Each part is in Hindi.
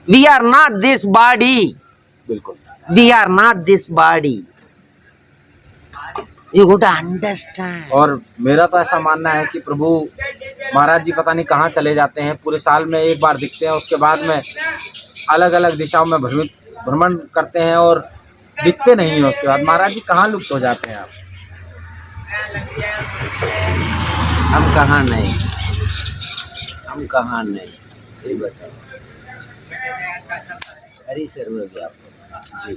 We are not this body, बिल्कुल। We are not this body. You got understand. और मेरा तो ऐसा मानना है कि प्रभु महाराज जी पता नहीं कहाँ चले जाते हैं, पूरे साल में एक बार दिखते हैं, उसके बाद में अलग अलग दिशाओं में भ्रमण करते हैं और दिखते नहीं हैं। उसके बाद महाराज जी कहाँ लुप्त हो जाते हैं आप? हम कहाँ नहीं, हम कहाँ नहीं, ये बताओ। हरी सर्व व्यापक जी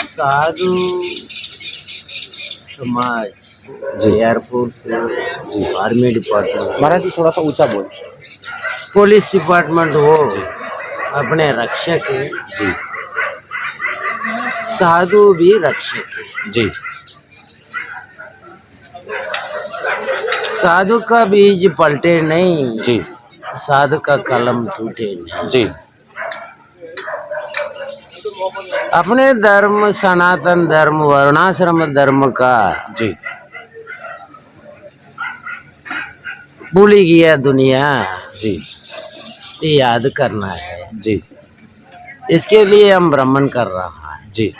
साधु समाज, जी। एयरफोर्स जी, आर्मी डिपार्टमेंट, महाराज जी थोड़ा सा ऊंचा बोल। पुलिस डिपार्टमेंट हो, अपने रक्षक है जी साधु भी रक्षक है। जी साधु का बीज पलटे नहीं, जी साधु का कलम टूटे नहीं। जी अपने धर्म, सनातन धर्म, वर्णाश्रम धर्म का जी भूली गया दुनिया, जी ये याद करना है। जी इसके लिए हम भ्रमण कर रहा है। जी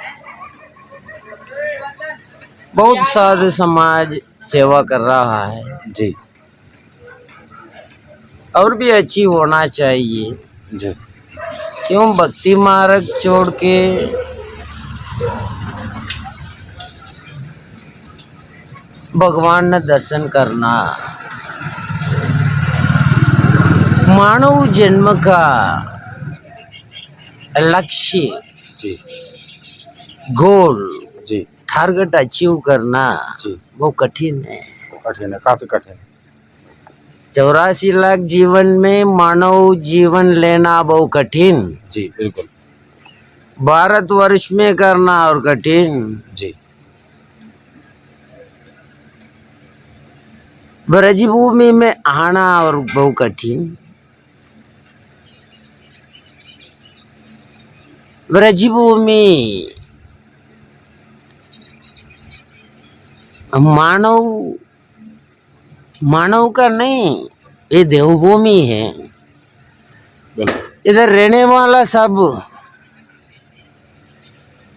बहुत साधु समाज सेवा कर रहा है, जी और भी अच्छी होना चाहिए। जी क्यों भक्ति मार्ग छोड़ के भगवान ने दर्शन करना, मानव जन्म का लक्ष्य, जी गोल, जी टारगेट अचीव करना जी वो कठिन है। कठिन है, काफी कठिन है। 84 लाख जीवन में मानव जीवन लेना बहुत कठिन, जी बिल्कुल। भारतवर्ष में करना और कठिन, जी ब्रजभूमि में आना और बहुत कठिन। ब्रजभूमि मानव का नहीं, ये देवभूमि है। बिल्कुल। इधर रहने वाला सब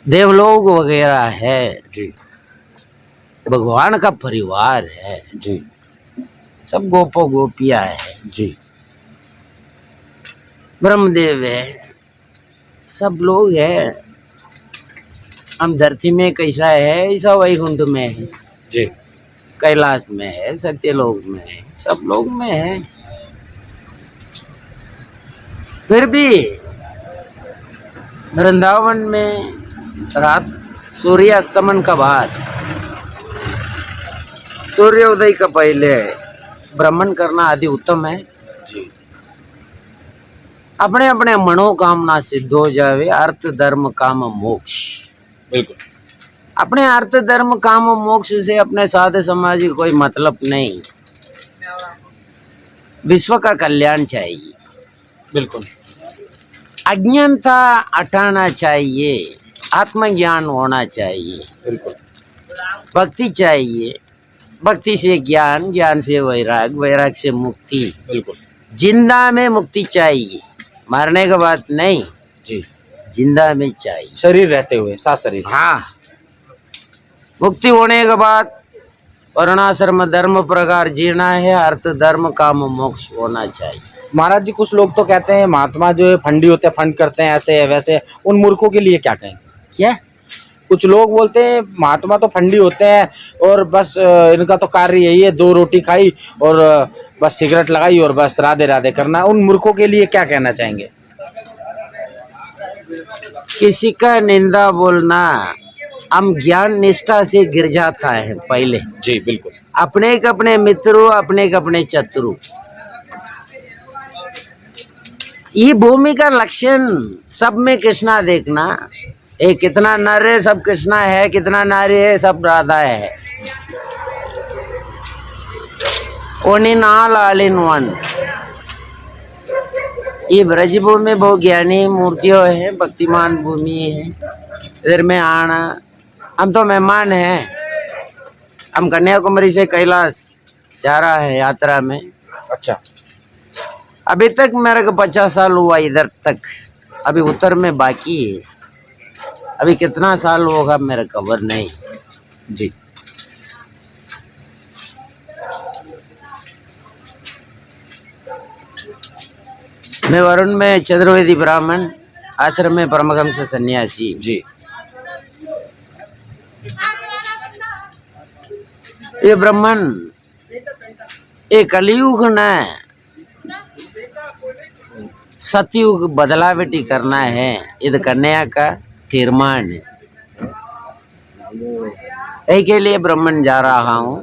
देवलोक वगैरह है, जी भगवान का परिवार है, जी सब गोपो गोपिया है, जी ब्रह्मदेव है, सब लोग है। हम धरती में कैसा है, ऐसा वैकुंठ में है, जी कैलाश में है, सत्यलोक में है, सब लोग में है। फिर भी वृंदावन में रात सूर्यास्तमन का बाद, सूर्योदय का पहले भ्रमण करना अति उत्तम है। जी अपने अपने मनोकामना सिद्ध हो जावे, अर्थ धर्म काम मोक्ष। बिल्कुल। अपने अर्थ धर्म काम मोक्ष से अपने साधु समाज की कोई मतलब नहीं, विश्व का कल्याण चाहिए। बिल्कुल। अज्ञानता हटाना चाहिए, आत्मज्ञान होना चाहिए, बिल्कुल। भक्ति चाहिए, भक्ति से ज्ञान, ज्ञान से वैराग, वैराग से मुक्ति। बिल्कुल। जिंदा में मुक्ति चाहिए, मरने के बाद नहीं, जी जिंदा में चाहिए, शरीर रहते हुए, साथ शरीर। हाँ। मुक्ति होने के बाद वर्णाश्रम धर्म प्रकार जीना है, अर्थ धर्म काम मोक्ष होना चाहिए। महाराज जी कुछ लोग तो कहते हैं महात्मा जो है फंडी होते हैं, फंड करते हैं ऐसे है वैसे है, उन मूर्खों के लिए क्या कहें? क्या कुछ लोग बोलते हैं महात्मा तो फंडी होते हैं और बस इनका तो कार्य यही है, 2 रोटी खाई और बस सिगरेट लगाई और बस राधे राधे करना। उन मूर्खों के लिए क्या कहना चाहेंगे? किसी का निंदा बोलना हम ज्ञान निष्ठा से गिर जाता है पहले। जी बिल्कुल। अपने के अपने मित्रों, अपने के अपने शत्रु, ये भूमि का लक्षण सब में कृष्णा देखना। ये कितना नर है सब कृष्णा है, कितना नारी है सब राधा है। One in all in one. ये ब्रजभूमि बहुत ज्ञानी मूर्तियों है, भक्तिमान भूमि है। इधर में आना, हम तो मेहमान हैं। हम कन्याकुमारी से कैलाश जा रहा है यात्रा में। अच्छा। अभी तक मेरे को 50 साल हुआ इधर तक, अभी उत्तर में बाकी है। अभी कितना साल होगा मेरा खबर नहीं जी। मैं वरुण में चतुर्वेदी ब्राह्मण, आश्रम में परमहंस सन्यासी। जी। ये ब्राह्मण ये कलयुग न सतयुग बदलावटी करना है, ये कन्या का तीर्मान है। यही के लिए ब्राह्मण जा रहा हूँ।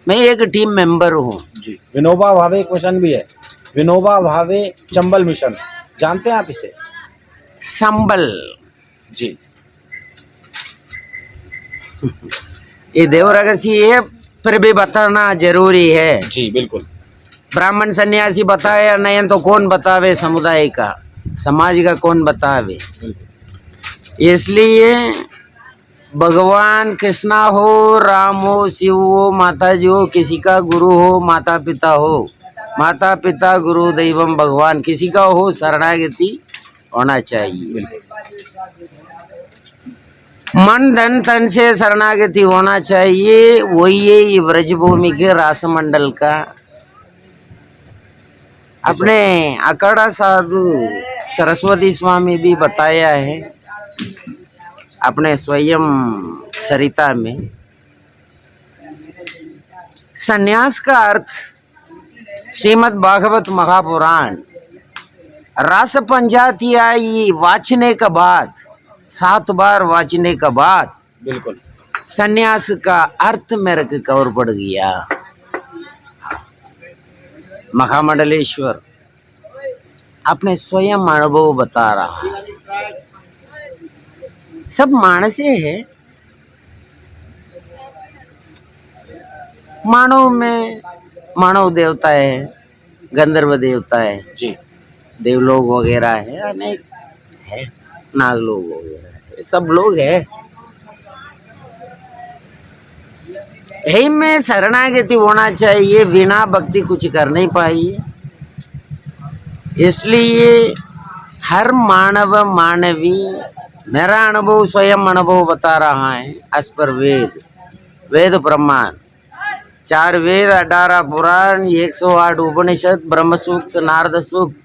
मैं एक टीम मेंबर हूँ। जी। विनोबा भावे एक मिशन भी है, विनोबा भावे चंबल मिशन, जानते हैं आप इसे? संबल जी। ये देवरगसी है, फिर भी बताना जरूरी है। जी बिल्कुल। ब्राह्मण सन्यासी बताए नहीं तो कौन बतावे, समुदाय का समाज का कौन बतावे। इसलिए भगवान कृष्णा हो, राम हो, शिव हो, माता जी हो, किसी का गुरु हो, माता पिता हो, माता पिता गुरु दैवम भगवान किसी का हो, शरणागति होना चाहिए। मन धन तन से शरणागति होना चाहिए। वही है ये व्रजभूमि के रासमंडल का। अपने अखाड़ा साधु सरस्वती स्वामी भी बताया है अपने स्वयं सरिता में। संन्यास का अर्थ श्रीमद् भागवत महापुराण रास पंचायती वाचने के बाद, 7 बार वाचने के बाद बिल्कुल संन्यास का अर्थ मेरे को कवर पड़ गया। महामंडलेश्वर अपने स्वयं अनुभव बता रहा। सब मानसे है, मानव में मानव देवता है, गंधर्व देवता है जी, देवलोग वगैरह है, अनेक है, नागलोग वगैरह है, सब लोग है। यही में शरणागति होना चाहिए, बिना भक्ति कुछ कर नहीं पाई। इसलिए हर मानव मानवी, मेरा अनुभव स्वयं अनुभव बता रहा है। अस पर वेद, वेद प्रमाण, 4 वेद, 18 पुराण, 108 उपनिषद, ब्रह्म सूक्त, नारद सूक्त,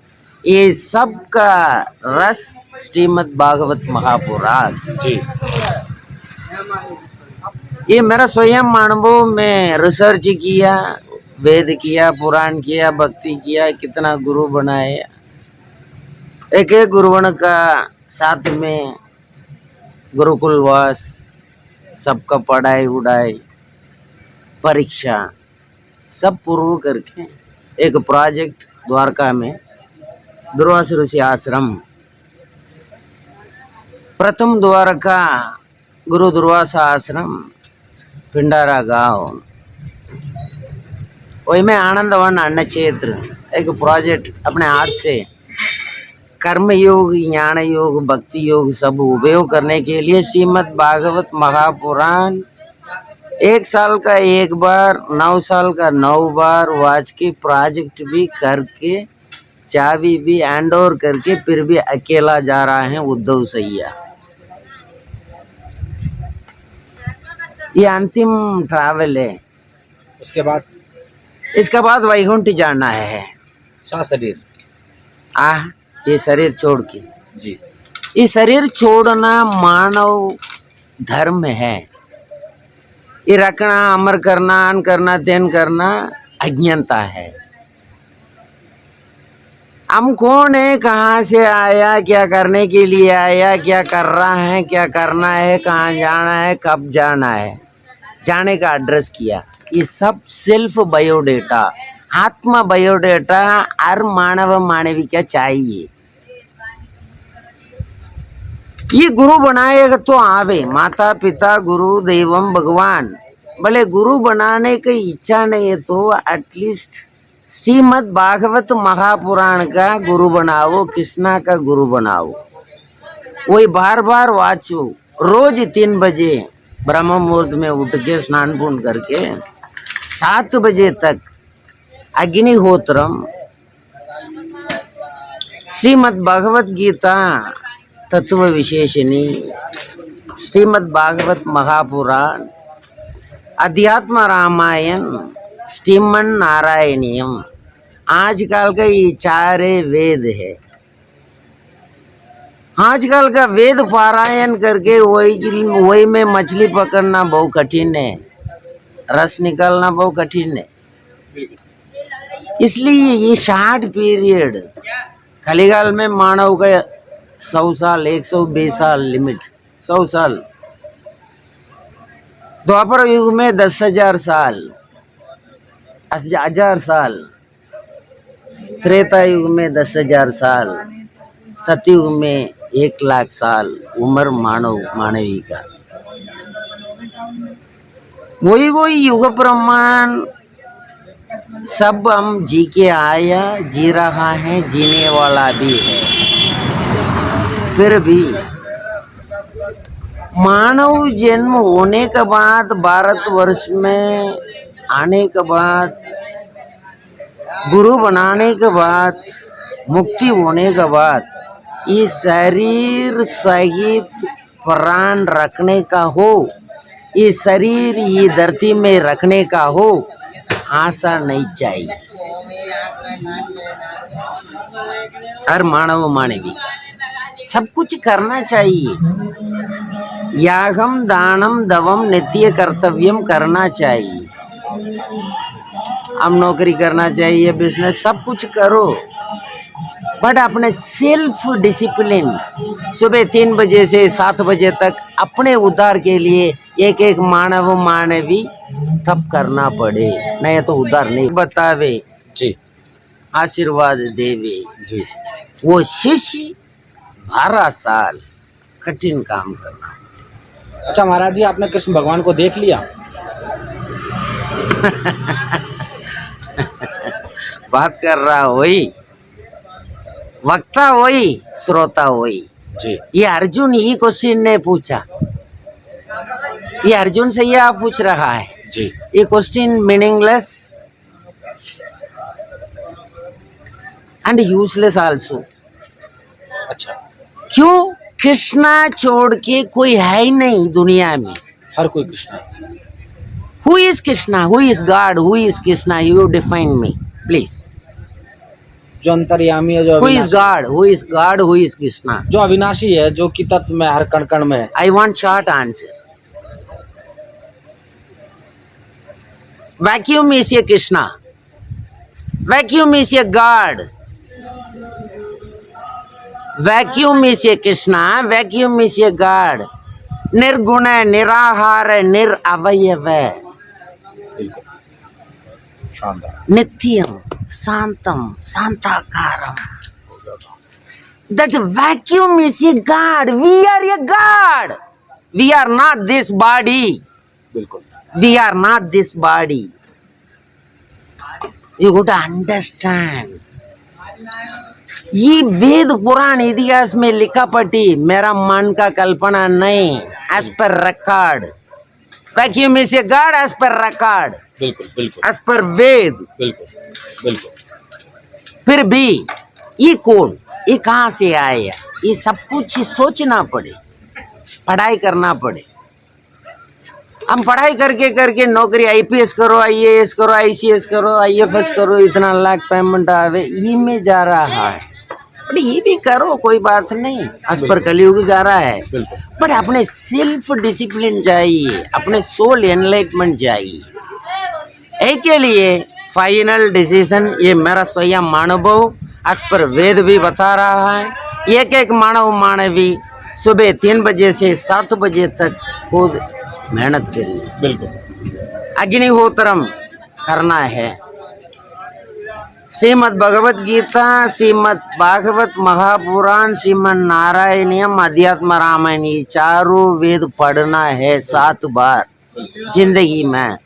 ये सब का रस श्रीमद् भागवत महापुराण जी। ये मेरा स्वयं अनुभव में रिसर्च किया, वेद किया, पुराण किया, भक्ति किया, कितना गुरु बनाया। एक एक गुरुवन का साथ में गुरुकुलवास, सबका पढ़ाई उड़ाई, परीक्षा सब पूर्व करके एक प्रोजेक्ट द्वारका में दुर्वासा ऋषि आश्रम, प्रथम द्वारका गुरु दुर्वासा आश्रम, पिंडारा गांव, वही में आनंदवन अन्न क्षेत्र एक प्रोजेक्ट अपने हाथ से कर्म योग, ज्ञान योग, भक्ति योग सब उपयोग करने के लिए श्रीमद् भागवत महापुराण 1 साल का 1 बार, 9 साल का 9 बार वाच के प्रोजेक्ट भी करके, चाबी भी हैंड ओवर करके, फिर भी अकेला जा रहा है उद्धव सैया। ये अंतिम ट्रैवल है। उसके बाद इसके बाद वैकुंठ जाना है। शरीर ये शरीर छोड़ के जी, ये शरीर छोड़ना मानव धर्म है। ये रखना, अमर करना, अन करना, तेन करना अज्ञानता है। हम कौन है, कहाँ से आया, क्या करने के लिए आया, क्या कर रहा है, क्या करना है, कहाँ जाना है, कब जाना है, जाने का एड्रेस किया, ये सब सेल्फ बायोडेटा, आत्मा बायोडेटा हर मानव मानवी का चाहिए। ये गुरु बनाएगा तो आवे, माता पिता गुरु दैवम भगवान। भले गुरु बनाने की इच्छा नहीं है तो एटलीस्ट श्रीमद् भागवत महापुराण का गुरु बनाओ, कृष्णा का गुरु बनाओ। वही बार बार वाचो। रोज 3 बजे ब्रह्म मुहूर्त में उठ के स्नान पूर्ण करके 7 बजे तक अग्निहोत्रम श्रीमद् भगवत गीता तत्व विशेषणी, श्रीमद् भागवत महापुराण, अध्यात्म रामायण, श्रीमन नारायणीयम, आजकल का ये चारे वेद है। आजकल का वेद पारायण करके वही में मछली पकड़ना बहुत कठिन है, रस निकालना बहुत कठिन है। इसलिए ये शार्ट पीरियड, कलिकाल में मानव का 100 साल, 120 साल लिमिट, 100 साल। द्वापर युग में 10,000 साल, 10,000 साल। त्रेता युग में 10,000 साल, सतयुग में 1,00,000 साल उम्र मानवी का। वही युग प्रमाण सब हम जी के आया, जी रहा है, जीने वाला भी है। फिर भी मानव जन्म होने के बाद, भारतवर्ष में आने के बाद, गुरु बनाने के बाद, मुक्ति होने के बाद, ये शरीर सहित प्राण रखने का हो, ये शरीर ये धरती में रखने का हो, आशा नहीं चाहिए हर मानव मानवी। सब कुछ करना चाहिए, यागम दानम दवम नित्य कर्तव्यम करना चाहिए। हम नौकरी करना चाहिए, बिजनेस, सब कुछ करो, बट अपने सेल्फ डिसिप्लिन सुबह 3 बजे से 7 बजे तक अपने उद्धार के लिए एक एक मानव मानवी तब करना पड़े, नहीं तो उद्धार नहीं। बतावे जी, आशीर्वाद देवे जी। वो शिष्य 12 साल कठिन काम करना। अच्छा महाराज जी, आपने कृष्ण भगवान को देख लिया? बात कर रहा वही, वक्ता वही, श्रोता वही। जी। ये अर्जुन ये क्वेश्चन ने पूछा, ये अर्जुन से ये आप पूछ रहा है जी। ये question meaningless and useless also. अच्छा, क्यों? कृष्णा छोड़ के कोई है ही नहीं दुनिया में। हर कोई Krishna. Who is Krishna? Who is God? Who is Krishna? You define me please. जो अंतर्यामी है, जो हु इज अविनाशी, God? Who is God? Who is Krishna? जो अविनाशी है, जो कि तत्व में हर कण कण में है। I want short answer. Vacuum is a Krishna, vacuum is a god, vacuum is a Krishna, vacuum is a god. निर्गुण, निराहार, निरअवयव, बिल्कुल शानदार। नित्यम शांतम शांताकारम। That vacuum is a God. We are a God. We are not this body. बिल्कुल। We are not this body. You got to understand. ये वेद पुराण इतिहास में लिखा पटी, मेरा मन का कल्पना नहीं। As per record, vacuum is a God as per record. बिल्कुल बिल्कुल। As per वेद। बिल्कुल बिल्कुल। फिर भी ये कौन, ये कहाँ से आया? ये सब कुछ सोचना पड़े, पढ़ाई करना पड़े। हम पढ़ाई करके नौकरी IPS करो, IAS करो, ICS करो, IFS करो, इतना लाख पेमेंट आवे, ये में जा रहा है। बट ये भी करो, कोई बात नहीं, अस पर कलयुग जा रहा है। बट अपने सेल्फ डिसिप्लिन चाहिए, अपने सोल एनलाइटमेंट चाहिए। एक के लिए फाइनल डिसीजन ये मेरा स्वयं अनुभव आज पर वेद भी बता रहा है। एक एक मानव मानवी सुबह 3 बजे से 7 बजे तक खुद मेहनत करिए। बिल्कुल। अग्निहोत्रम करना है। श्रीमद् भगवत गीता, श्रीमद् भागवत महापुराण, श्रीमन नारायणीयम, अध्यात्म रामायण, ये चारों वेद पढ़ना है 7 बार जिंदगी में।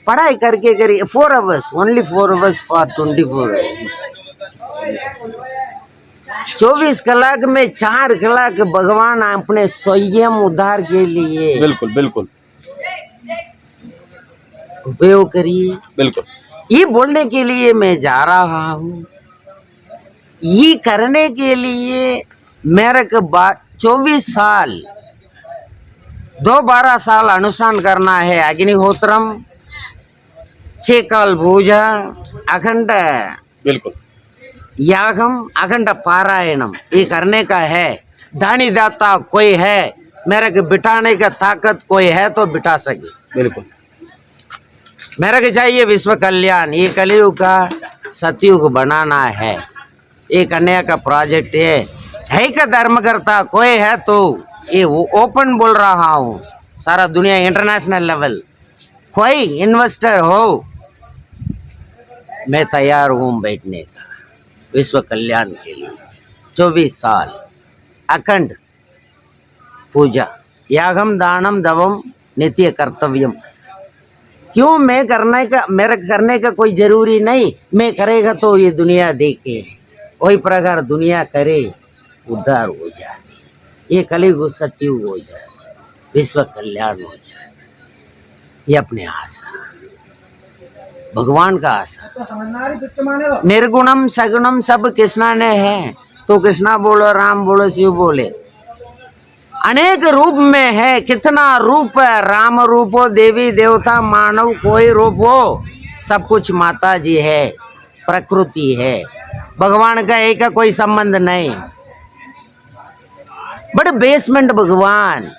पढ़ाई करके करिए 4 hours, only 4 hours for 24 hours। 24 कलाक में 4 कलाक भगवान अपने स्वयं उद्धार के लिए बिल्कुल बिल्कुल उपयोग करिए। बिल्कुल। ये बोलने के लिए मैं जा रहा हूँ, ये करने के लिए मेरे को 24 साल 12 साल अनुष्ठान करना है। अग्निहोत्रम, 6 काल पूजा, अखंड बिल्कुल यागम, अखंड पारायणम, ये करने का है। दानी दाता कोई है, मेरे को बिठाने का ताकत कोई है तो बिठा सके। बिल्कुल मेरे को चाहिए विश्व कल्याण, ये कलयुग का सतयुग बनाना है। ये कन्या का प्रोजेक्ट है का धर्म करता कोई है तो ये ओपन बोल रहा हूँ, सारा दुनिया इंटरनेशनल लेवल कोई इन्वेस्टर हो, मैं तैयार हूँ बैठने का विश्व कल्याण के लिए। 24 साल अखंड पूजा, यागम, दानम, दवम, नित्य कर्तव्यम। क्यों मैं करने का, मेरे करने का कोई जरूरी नहीं, मैं करेगा तो ये दुनिया देखे, वही प्रकार दुनिया करे उद्धार हो जाए, ये कलयुग सतयुग हो जाए, विश्व कल्याण हो जाए। ये अपने आशा, भगवान का आशा। निर्गुणम सगुणम सब कृष्णा ने है, तो कृष्णा बोलो, राम बोलो, शिव बोले। अनेक रूप में है, कितना रूप है, राम रूप हो, देवी देवता मानव कोई रूप हो, सब कुछ माता जी है, प्रकृति है। भगवान का एक का कोई संबंध नहीं। बड़े बेसमेंट भगवान,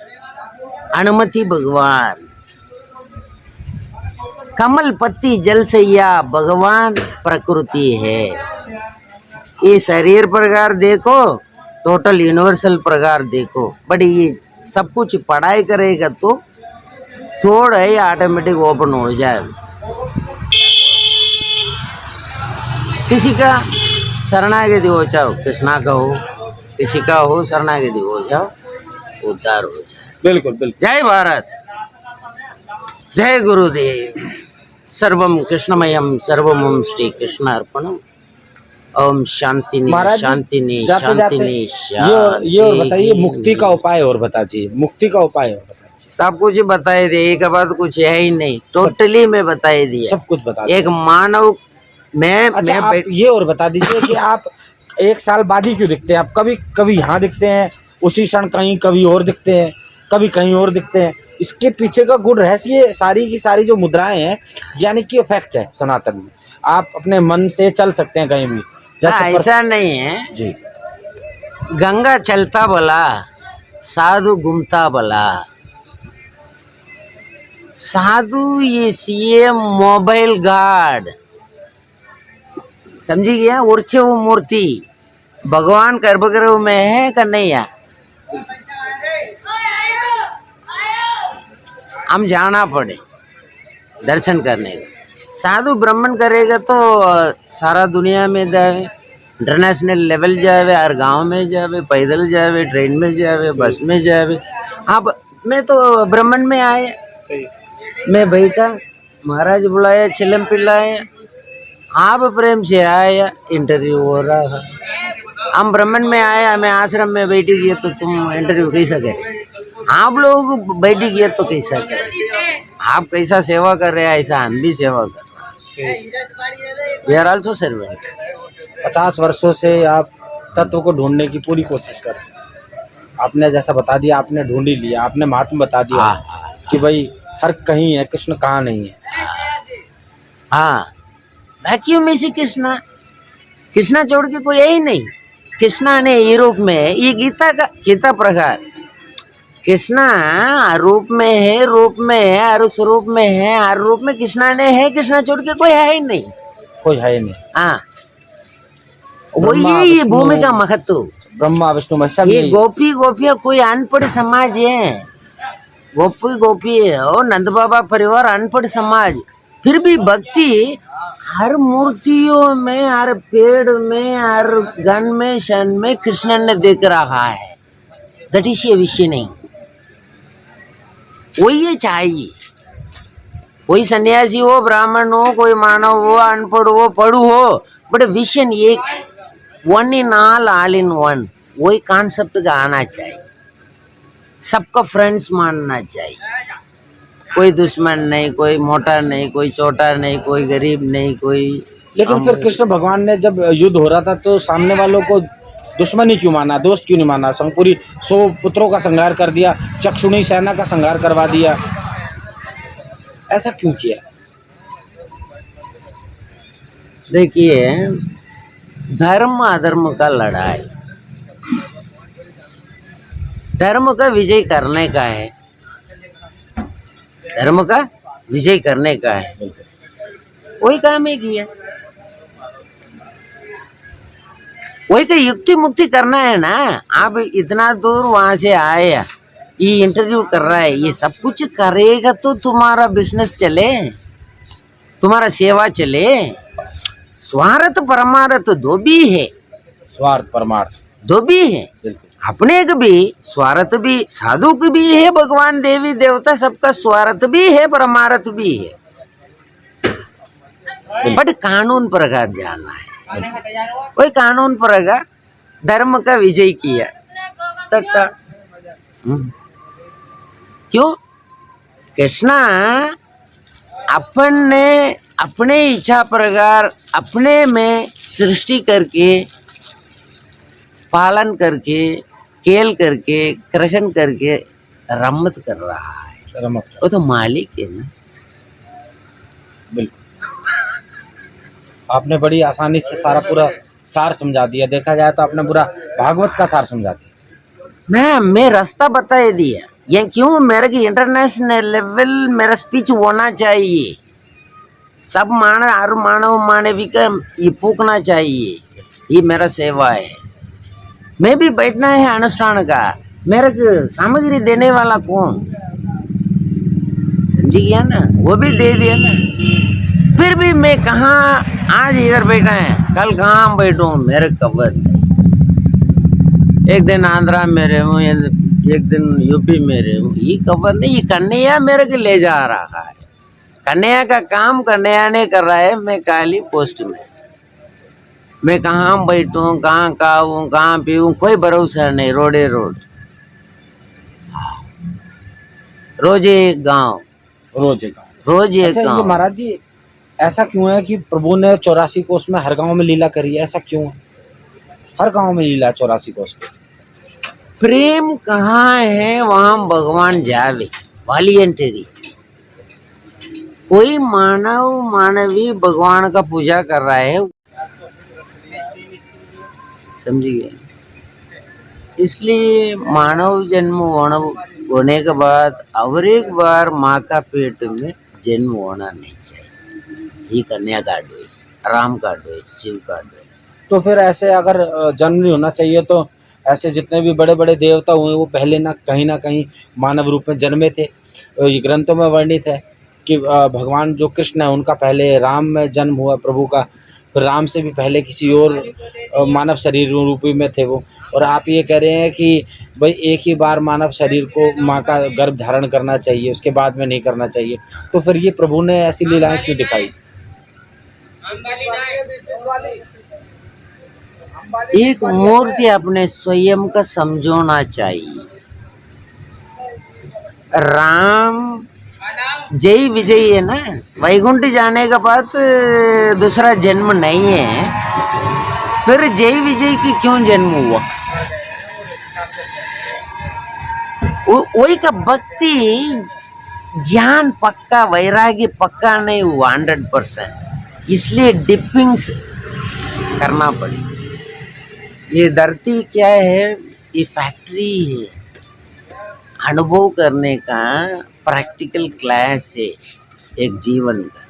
अनुमति भगवान, कमल पत्ती जल सैया भगवान प्रकृति है। ये शरीर प्रकार देखो, टोटल यूनिवर्सल प्रकार देखो, बट ये सब कुछ पढ़ाई करेगा तो थोड़ा ही ऑटोमेटिक ओपन हो जाए। किसी का शरणागति हो जाओ, कृष्णा का हो, किसी का हो शरणागति हो जाओ, उद्धार हो जाए। बिल्कुल बिल्कुल। जय भारत, जय गुरुदेव। सर्वम कृष्णमयम, सर्वम श्री कृष्ण अर्पणम। ओम शांति महाराज शांति ने जाते जाते ये और बताइए, मुक्ति का उपाय और बता दीजिए, मुक्ति का उपाय और बता दीजिए। सब कुछ बताई दिए, एक बात कुछ है ही नहीं, टोटली में बताई दिया, सब कुछ बता एक मानव में। अच्छा आप ये और बता दीजिए कि आप 1 साल बाद ही क्यों दिखते हैं? आप कभी कभी यहाँ दिखते हैं, उसी क्षण कहीं कभी और दिखते हैं, कभी कहीं और दिखते हैं। इसके पीछे का गुण रहस्य, सारी की सारी जो मुद्राएं हैं, यानी कि इफेक्ट है सनातन में। आप अपने मन से चल सकते हैं कहीं भी, ऐसा नहीं है जी। गंगा चलता भला, साधु घूमता भला। साधु ये सीए मोबाइल गार्ड, समझी गया? उर्चे वो मूर्ति भगवान गर्भगृह में है कन्हैया, हम जाना पड़े दर्शन करने का। साधु ब्राह्मण करेगा तो सारा दुनिया में जावे, इंटरनेशनल लेवल जावे, हर गांव में जावे, पैदल जावे, ट्रेन में जावे, बस में जावे। आप मैं तो ब्राह्मण में आया, मैं बैठा, महाराज बुलाया, चिलम पिलाया, आप प्रेम से आया, इंटरव्यू हो रहा है। हम ब्राह्मण में आया, मैं आश्रम में बैठी गया तो तुम इंटरव्यू कैसा करे? आप लोग बैठी गया तो कैसा करे? आप कैसा सेवा कर रहे हैं, ऐसा हम भी सेवा कर रहे हैं। We are also servant. 50 वर्षों से आप तत्व को ढूंढने की पूरी कोशिश कर रहे हैं। आपने जैसा बता दिया, आपने ढूंढ ही लिया, आपने महात्मा बता दिया कि भाई हर कहीं है, कृष्ण कहाँ नहीं है। हाँ, वैक्यूम में से कृष्णा, कृष्णा छोड़ के कोई है ही नहीं। कृष्णा ने ये रूप में है, ये गीता प्रकार कृष्णा रूप में है, रूप में है, हर स्वरूप में है, हर रूप में कृष्णा ने है, कृष्णा छोड़ के कोई है ही नहीं, कोई है ही नहीं। हाँ, वही ये भूमि का महत्व। ब्रह्मा विष्णु में सब ये गोपी गोपियां कोई अनपढ़ समाज है, गोपी है और नंद बाबा परिवार अनपढ़ समाज, फिर भी भक्ति हर मूर्तियों में, हर पेड़ में, हर गन में, शन में कृष्ण ने देख रहा है। दैट इज ये विषय नहीं, वही ये चाहिए। कोई सन्यासी हो, ब्राह्मण हो, कोई मानव हो, अनपढ़ हो, पढ़ू हो, बट विजन एक, one in all in one, वही कॉन्सेप्ट का आना चाहिए। सबको फ्रेंड्स मानना चाहिए, कोई दुश्मन नहीं, कोई मोटा नहीं, कोई छोटा नहीं, कोई गरीब नहीं, कोई लेकिन फिर कृष्ण भगवान ने जब युद्ध हो रहा था तो सामने वालों को दुश्मन ही क्यों माना, दोस्त क्यों नहीं माना? पूरी 100 पुत्रों का संहार कर दिया, चक्षुणी सेना का संहार करवा दिया, ऐसा क्यों किया? देखिए, धर्म अधर्म का लड़ाई, धर्म का विजय करने का है, धर्म का विजय करने का है, वही काम ही किया, वही तो युक्ति मुक्ति करना है ना। आप इतना दूर वहां से आए, ये इंटरव्यू कर रहा है, ये सब कुछ करेगा तो तुम्हारा बिजनेस चले, तुम्हारा सेवा चले। स्वार्थ परमार्थ दो भी है, स्वार्थ परमार्थ दो भी है, अपने का भी स्वार्थ भी, साधु की भी है, भगवान देवी देवता सबका स्वार्थ भी है, परमार्थ भी है, बट कानून प्रकार जानना है। वही कानून प्रकार धर्म का विजय किया, तत्सा क्यों कृष्णा अपन ने अपने इच्छा प्रकार अपने में सृष्टि करके, पालन करके, खेल करके, कृषण करके रमत कर रहा है, रमत। वो तो मालिक है ना। बिल्कुल, आपने बड़ी आसानी से सारा पूरा सार समझा दिया। देखा जाए तो आपने पूरा भागवत का सार समझा दिया ना। मैं रास्ता बता दिया, ये क्यों मेरे की इंटरनेशनल लेवल मेरा स्पीच होना चाहिए, सब मानव मानवी का ये फूकना चाहिए, ये मेरा सेवा है। मैं भी बैठना है अनुष्ठान का, मेरे को सामग्री देने वाला कौन, समझी गया ना, वो भी दे दिया ना। फिर भी मैं कहाँ आज इधर बैठा है, कल कहाँ बैठूं, मेरे कवर एक दिन आंध्रा में रहूं, एक दिन यूपी में रहूं, ये कवर नहीं, ये कन्हैया मेरे को ले जा रहा है, कन्हैया का काम कन्हैया ने कर रहा है, मैं काली पोस्ट में, मैं कहाँ बैठूं, कहाँ खाऊं, कहाँ पीऊं, कोई भरोसा नहीं, रोडे रोड, रोज एक गाँव, रोज एक। रोज एक अच्छा, ये गाँव। महाराज जी ऐसा क्यों है कि प्रभु ने 84 कोस में हर गांव में लीला करी है? ऐसा क्यों है? हर गांव में लीला 84 कोस में। प्रेम कहाँ है वहाँ भगवान जावे, वॉलियंटरी। कोई मानव मानवी भगवान का पूजा कर रहा है, समझिए। इसलिए मानव जन्म होने के बाद और एक बार माँ का पेट में जन्म होना नहीं चाहिए। ये कन्या का एडवाइस, राम का एडवाइस, शिव का एडवाइस। तो फिर ऐसे अगर जन्म नहीं होना चाहिए तो ऐसे जितने भी बड़े बड़े देवता हुए वो पहले ना कहीं मानव रूप में जन्मे थे। ये ग्रंथों में वर्णित है कि भगवान जो कृष्ण है उनका पहले राम में जन्म हुआ प्रभु का, फिर राम से भी पहले किसी और मानव शरीर रूपी में थे वो। और आप ये कह रहे हैं कि भाई एक ही बार मानव शरीर को माँ का गर्भ धारण करना चाहिए, उसके बाद में नहीं करना चाहिए। तो फिर ये प्रभु ने ऐसी लीलाएं क्यों दिखाई? एक मूर्ति अपने स्वयं का समझोना चाहिए। राम जय विजय है ना, वैकुंठ जाने के बाद दूसरा जन्म नहीं है, फिर जय विजय की क्यों जन्म हुआ? वही का भक्ति ज्ञान पक्का, वैराग्य पक्का नहीं हुआ 100%, इसलिए डिपिंग्स करना पड़ेगा। ये धरती क्या है, ये फैक्ट्री है, अनुभव करने का प्रैक्टिकल क्लास है एक जीवन का।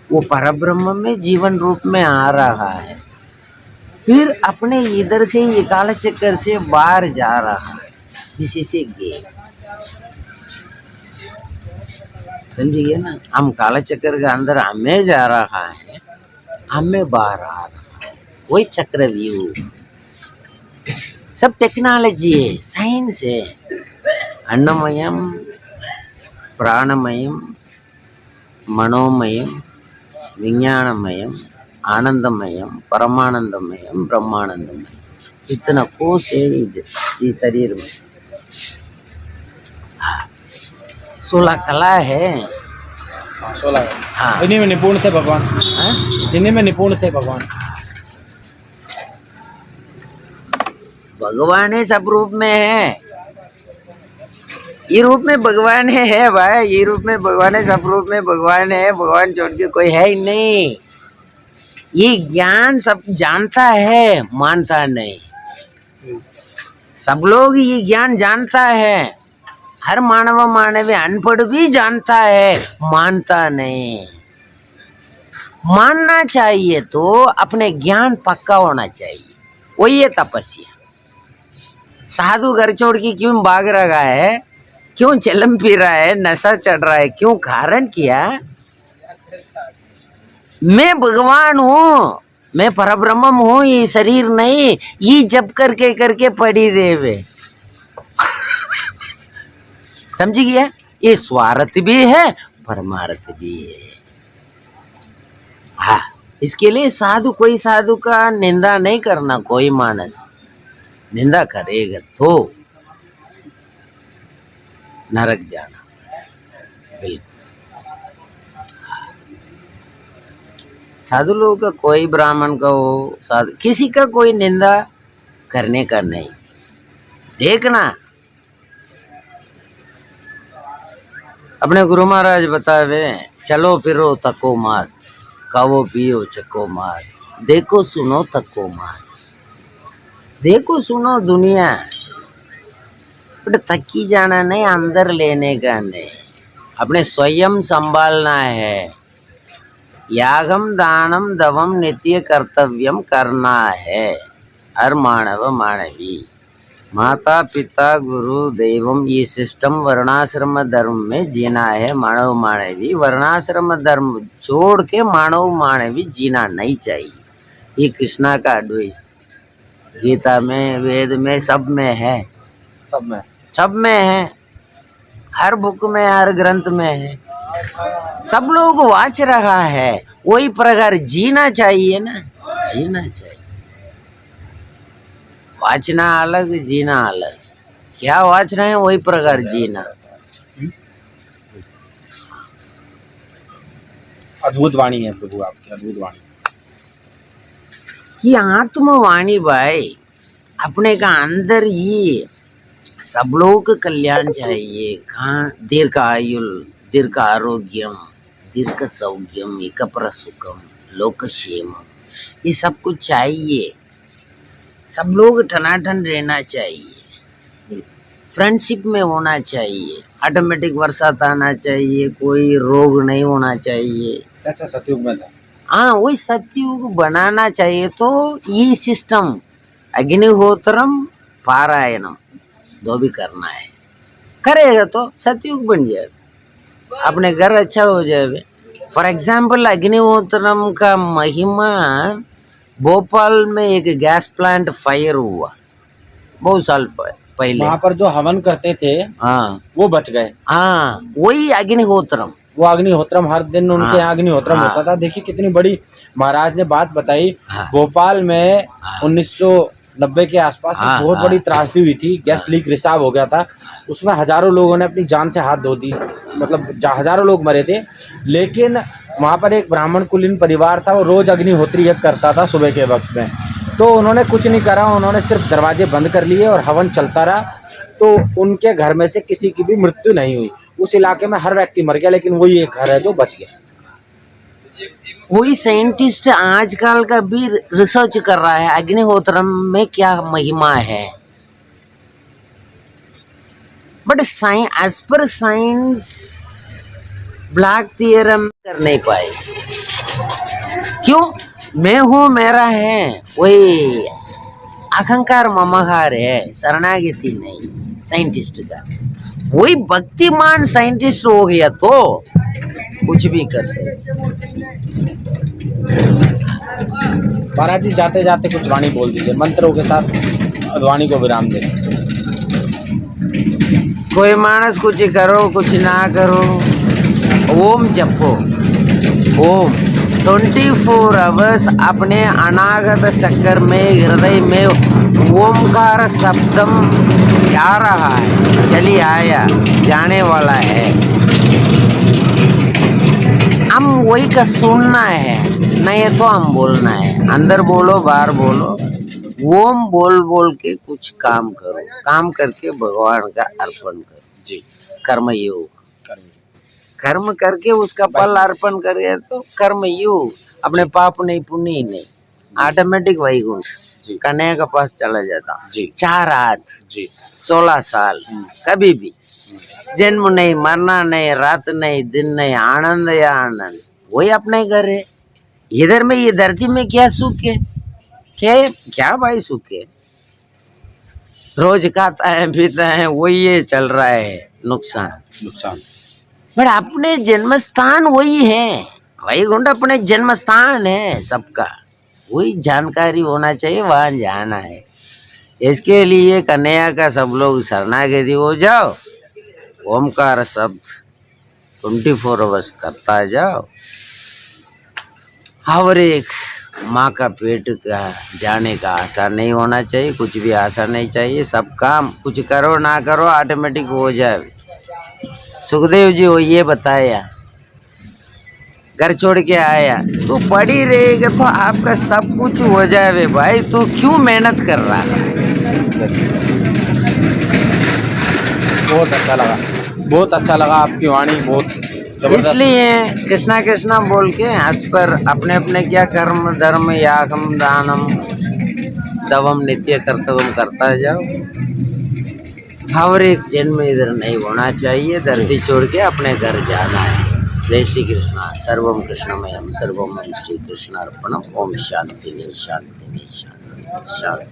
वो परब्रह्म में जीवन रूप में आ रहा है, फिर अपने इधर से ये काल चक्कर से बाहर जा रहा है, जिसे से गे, समझिए ना। हम काल चक्कर के अंदर हमें जा रहा है, हमें बाहर आ रहा है, वही चक्रव्यूह। सब टेक्नोलॉजी है, साइंस है, अन्नमयम, प्राणमयम, मनोमयम, विज्ञानमयम, आनंदमयम, परमानंदमयम, ब्रह्मानंदमयम, इतना कोश है ये शरीर में। 16 कला है। 16 हाँ, इन्हीं में निपुण थे भगवान। हाँ? जिन्हीं में निपुण थे भगवान? भगवान ही सब रूप में है, ये रूप में भगवान है भाई, ये रूप में भगवान है, सब रूप में भगवान है, भगवान छोड़ के कोई है ही नहीं। ये ज्ञान सब जानता है, मानता नहीं। सब लोग ये ज्ञान जानता है, हर मानव मानवी अनपढ़ भी जानता है, मानता नहीं। मानना चाहिए तो अपने ज्ञान पक्का होना चाहिए, वही है तपस्या। साधु घर छोड़ के क्यों भाग रहा है, क्यों चिलम पी रहा है, नशा चढ़ रहा है, क्यों? कारण क्या? मैं भगवान हूँ, मैं परब्रह्म हूँ, ये शरीर नहीं, ये जब करके करके पड़ी देवे। समझ गया? ये स्वार्थ भी है, परमार्थ भी है। हाँ, इसके लिए साधु, कोई साधु का निंदा नहीं करना। कोई मानस निंदा करेगा तो नरक जाना, बिल्कुल। साधु लोगों का, कोई ब्राह्मण का हो, साधु किसी का कोई निंदा करने का नहीं। देखना, अपने गुरु महाराज बतावे, चलो फिरो तको मात, खाओ पियो चको मात, देखो सुनो तको मात। देखो सुनो दुनिया, बट थकी जाना नहीं, अंदर लेने का नहीं, अपने स्वयं संभालना है। यागम दानम दवम नित्य कर्तव्यम करना है। हर मानव मानवी, माता पिता गुरु देवम, ये सिस्टम वर्णाश्रम धर्म में जीना है। मानव मानवी वर्णाश्रम धर्म छोड़ के मानव मानवी जीना नहीं चाहिए। ये कृष्णा का एडवाइस गीता में, वेद में, सब में है, सब में है, हर बुक में, हर ग्रंथ में है। सब लोग वाच रहा है, वही प्रकार जीना चाहिए ना, जीना चाहिए। वाचना अलग, जीना अलग। क्या वाचना है, वही प्रकार जीना। अद्भुत वाणी है प्रभु आपकी, अद्भुत वाणी। ये आत्मवाणी भाई, अपने का अंदर ही सब लोग का कल्याण चाहिए। कहाँ? दीर्घ आयुल, दीर्घ आरोग्यम, दीर्घ सौख्यम, एकपर सुखम, लोकक्षेम, ये सब कुछ चाहिए। सब लोग ठनाठन रहना चाहिए, फ्रेंडशिप में होना चाहिए, ऑटोमेटिक बरसात आना चाहिए, कोई रोग नहीं होना चाहिए। अच्छा, सतयुग में था। हाँ, वही सतयुग बनाना चाहिए। तो ये सिस्टम अग्निहोत्रम पारायणम दो भी करना है, करेगा तो सतयुग बन जाएगा, अपने घर अच्छा हो जाएगा। फॉर एग्जाम्पल, अग्निहोत्रम का महिमा, भोपाल में एक गैस प्लांट फायर हुआ बहुत साल पहले। वहाँ पर जो हवन करते थे, हाँ, वो बच गए। हाँ, वही अग्निहोत्रम। वो अग्निहोत्रम हर दिन उनके यहाँ अग्निहोत्रम होता था। देखिए कितनी बड़ी महाराज ने बात बताई। भोपाल में 1990 के आसपास एक बहुत बड़ी त्रासदी हुई थी, गैस लीक रिसाव हो गया था। उसमें हजारों लोगों ने अपनी जान से हाथ धो दी, मतलब हजारों लोग मरे थे। लेकिन वहाँ पर एक ब्राह्मण कुलीन परिवार था, वो रोज अग्निहोत्री यज्ञ करता था सुबह के वक्त में। तो उन्होंने कुछ नहीं करा, उन्होंने सिर्फ दरवाजे बंद कर लिए और हवन चलता रहा। तो उनके घर में से किसी की भी मृत्यु नहीं हुई। उस इलाके में हर व्यक्ति मर गया, लेकिन वही एक घर है जो बच गया। वही साइंटिस्ट आजकल का भी रिसर्च कर रहा है अग्निहोत्रम में क्या महिमा है। But as per science black theorem कर नहीं पाए। क्यों? मैं हूं, मेरा है, वही अहंकार ममकार है, शरणागति नहीं साइंटिस्ट का। वही भक्तिमान साइंटिस्ट हो गया तो कुछ भी कर सकते। महाराज जी, जाते जाते कुछ वाणी बोल दीजिए, मंत्रों के साथ वाणी को विराम दे। कोई मानस कुछ करो, कुछ ना करो, ओम जपो। ओम 24 आवर्स अपने अनागत चक्र में, हृदय में ओमकार शब्दम जा रहा है, चली आया, जाने वाला है। हम वही का सुनना है। नहीं है तो हम बोलना है, अंदर बोलो बाहर बोलो, ओम बोल बोल के कुछ काम करो, काम करके भगवान का अर्पण करो। जी। कर्म योग, कर्म करके उसका फल अर्पण करे तो कर्म योग, अपने पाप नहीं पुण्य नहीं, ऑटोमेटिक वैकुंठ जी। कन्हैया के पास चला जाता। जी। 4 हाथ, जी। 16 साल, कभी भी जन्म नहीं, मरना नहीं, रात नहीं, दिन नहीं, आनंद या आनंद, वही अपने घर है। इधर में ये धरती में क्या सुख है, क्या भाई सुख है, रोज खाता है पीता है, वही ये चल रहा है नुकसान। बट अपने जन्म स्थान वही है, वैकुंठ अपने जन्म स्थान है सबका, वही जानकारी होना चाहिए, वहां जाना है। इसके लिए कन्हैया का सब लोग शरणागति हो जाओ, ओमकार शब्द 24 आवर्स करता जाओ, और एक माँ का पेट का जाने का आशा नहीं होना चाहिए, कुछ भी आशा नहीं चाहिए, सब काम कुछ करो ना करो ऑटोमेटिक हो जाए। सुखदेव जी वो ये बताया, घर छोड़ के आया तो पड़ी रहेगा तो आपका सब कुछ हो जाए भाई, तो क्यों मेहनत कर रहा है। बहुत अच्छा लगा आपकी वाणी, बहुत जबरदस्त। इसलिए कृष्णा कृष्णा बोल के हंस पर अपने अपने क्या कर्म धर्म यागम दानम दवम नित्य कर्तव्यम करता जाओ, और एक जन्म इधर नहीं होना चाहिए, धरती छोड़ के अपने घर जाना है। जय श्री कृष्णा, सर्वम कृष्णमयम सर्वम श्री कृष्णार्पणम। ओम शांति शांति शांति शांति।